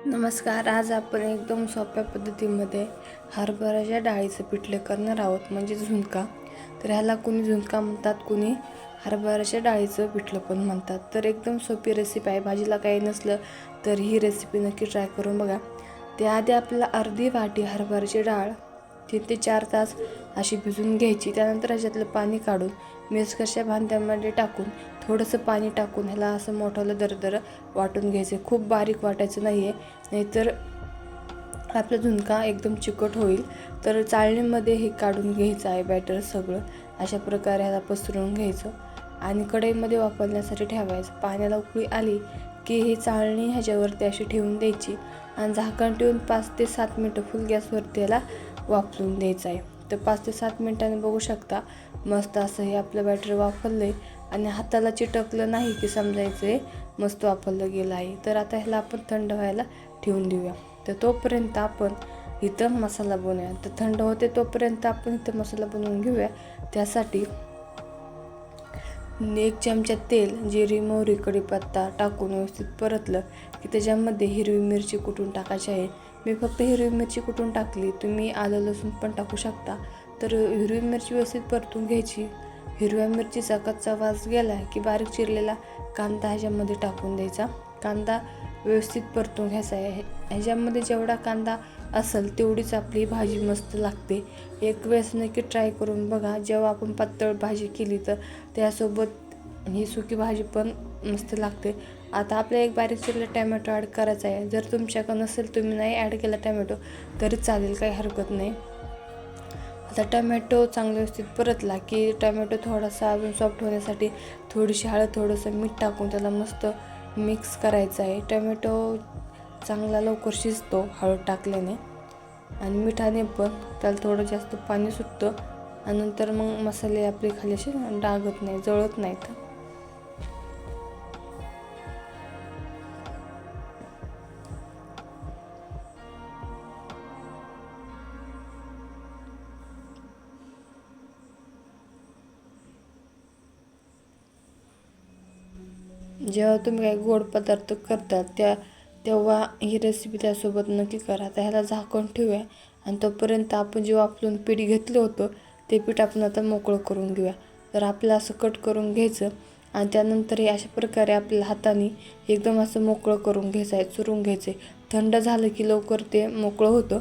नमस्कार. आज आपण एकदम सोप्या पद्धतीमध्ये हरभऱ्याच्या डाळीचं पिठले करणार आहोत, म्हणजे झुणका. तर ह्याला कुणी झुणका म्हणतात, कुणी हरभऱ्याच्या डाळीचं पिठलं पण म्हणतात. तर एकदम सोपी रेसिपी आहे. भाजीला काही नसलं तर ही रेसिपी नक्की ट्राय करून बघा. त्याआधी आपल्याला अर्धी वाटी हरभऱ्याची डाळ 3 ते 4 तास अशी भिजून घ्यायची. त्यानंतर ह्याच्यातलं पाणी काढून मिक्सरच्या भांड्यामध्ये टाकून थोडंसं पाणी टाकून ह्याला असं मोठं दरदर वाटून घ्यायचं. खूप बारीक वाटायचं नाही आहे, नाहीतर आपला झुणका एकदम चिकट होईल. तर चाळणीमध्ये हे काढून घ्यायचं आहे बॅटर सगळं. अशा प्रकारे ह्याला पसरवून घ्यायचं आणि कढईमध्ये वापरण्यासाठी ठेवायचं. पाण्याला उकळी आली की ही चाळणी ह्याच्यावरती अशी ठेवून द्यायची आणि झाकण ठेवून 5 ते 7 मिनटं फुल गॅसवरती याला वाफलून द्यायचं आहे. तर 5 ते 7 मिनटांनी बघू शकता मस्त असं हे आपलं बॅटर वाफरलं आहे आणि हाताला चिटकलं नाही की समजायचं आहे मस्त वाफरलं गेलं आहे. तर आता ह्याला आपण थंड व्हायला ठेवून देऊया. तर तोपर्यंत आपण इथं मसाला बनवूया. तर थंड होते तोपर्यंत आपण इथं मसाला बनवून घेऊया. त्यासाठी 1 चमचा तेल, जिरी, मोहरी, कढीपत्ता टाकून व्यवस्थित परतलं की त्याच्यामध्ये हिरवी मिरची कुटून टाकायची आहे. मी फक्त हिरवी मिरची कुटून टाकली, तुम्ही आलं लसूण पण टाकू शकता. तर हिरवी मिरची व्यवस्थित परतून घ्यायची. हिरव्या मिरचीचा कच्चा वास गेला की बारीक चिरलेला कांदा ह्याच्यामध्ये टाकून द्यायचा. कांदा व्यवस्थित परतून घ्यायचा आहे. ह्याच्यामध्ये जेवढा कांदा असेल तेवढीच आपली भाजी मस्त लागते. एक वेळेस नक्की ट्राय करून बघा. जेव्हा आपण पातळ भाजी केली तर त्यासोबत ही सुकी भाजी पण मस्त लागते. आता आपल्याला एक बारीक चिरलेला टॅमॅटो ॲड करायचा आहे. जर तुमच्याकडे नसेल, तुम्ही नाही ॲड केला टॅमॅटो तरी चालेल, काही हरकत नाही. आता टमॅटो चांगलं व्यवस्थित परतला की टमॅटो थोडासा अजून सॉफ्ट होण्यासाठी थोडीशी हळद, थोडंसं मीठ टाकून त्याला मस्त मिक्स करायचं आहे. टमॅटो चांगला लवकर शिजतो हळद टाकल्याने आणि मिठाने पण त्याला थोडं जास्त पाणी सुटतं आणि नंतर मग मसाले आपले खाली असे डागत नाही, जळत नाहीत. जेव्हा तुम्ही काही गोड पदार्थ करतात तेव्हा ही रेसिपी त्यासोबत नक्की करा. आता ह्याला झाकण ठेवूया आणि तोपर्यंत आपण जे वाफलून पीठ घेतलं होतं ते पीठ आपण आता मोकळं करून घेऊया. तर आपलं असं कट करून घ्यायचं आणि त्यानंतर हे अशा प्रकारे आपल्या हाताने एकदम असं मोकळं करून घ्यायचं आहे, चुरून घ्यायचं आहे. थंड झालं की लवकर ते मोकळं होतं.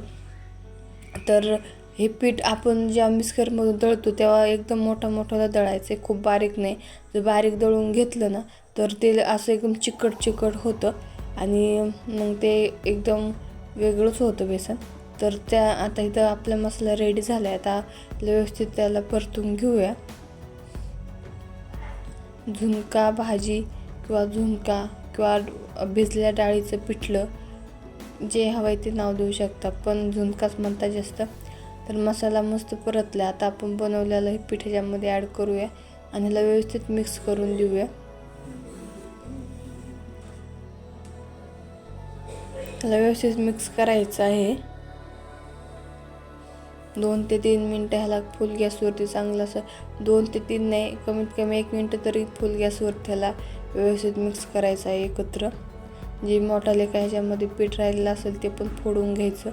तर हे पीठ आपण जेव्हा मिक्सरमधून दळतो तेव्हा एकदम मोठं दळायचं आहे, खूप बारीक नाही. जर बारीक दळून घेतलं ना तर ते असं एकदम चिकट होतं आणि मग ते एकदम वेगळंच होतं बेसन. तर आता इथं आपला मसाला रेडी झाला आहे. आता व्यवस्थित त्याला परतून घेऊया. झुणका भाजी किंवा भिजलेल्या डाळीचं पिठलं, जे हवं आहे ते नाव देऊ शकता, पण झुणकाच म्हणता जास्त. तर मसाला मस्त परतला. आता आपण बनवलेलं हे पीठ ह्याच्यामध्ये ॲड करूया आणि ह्याला व्यवस्थित मिक्स करून देऊया. ह्याला व्यवस्थित मिक्स करायचं आहे. 2 ते 3 मिनटं ह्याला फुल गॅसवरती चांगलं असं 2 ते 3 नाही, कमीत कमी 1 मिनटं तरी फुल गॅसवरती ह्याला व्यवस्थित मिक्स करायचं आहे एकत्र. जे मोठाले काय ह्याच्यामध्ये पीठ राहिलेलं असेल ते पण फोडून घ्यायचं.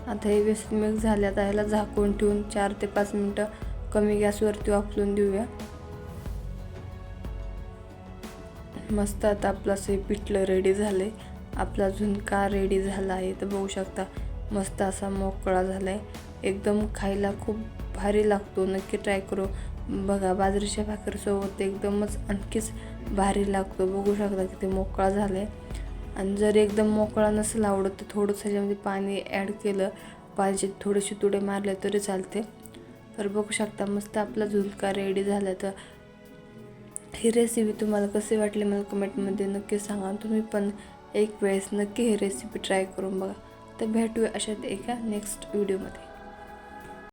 आता हे व्यवस्थित मिक्स झाले. आता ह्याला झाकून ठेवून 4 ते 5 मिनटं कमी गॅसवरती वाफलून देऊया. मस्त आता आपलं असं पिठलं रेडी झालं आहे. आपला झुणका रेडी झाला आहे. तर बघू शकता मस्त असा मोकळा झाला आहे. एकदम खायला खूप भारी लागतो. नक्की ट्राय करू बघा. बाजरीच्या भाकरीसोबत एकदमच आणखीच भारी लागतो. बघू शकता किती मोकळा झाला आहे. आणि जर एकदम मोकळा नसेल आवडत तर थोडंसं ह्याच्यामध्ये पाणी ॲड केलं, पाण्याचे थोडेसे तुडे मारले तरी चालते. तर बघू शकता मस्त आपला झुणका रेडी झाला. तर ही रेसिपी तुम्हाला कशी वाटली मला कमेंटमध्ये नक्की सांगा. तुम्ही पण एक वेळेस नक्की ही रेसिपी ट्राय करून बघा. तर भेटूया अशात एका नेक्स्ट व्हिडिओमध्ये.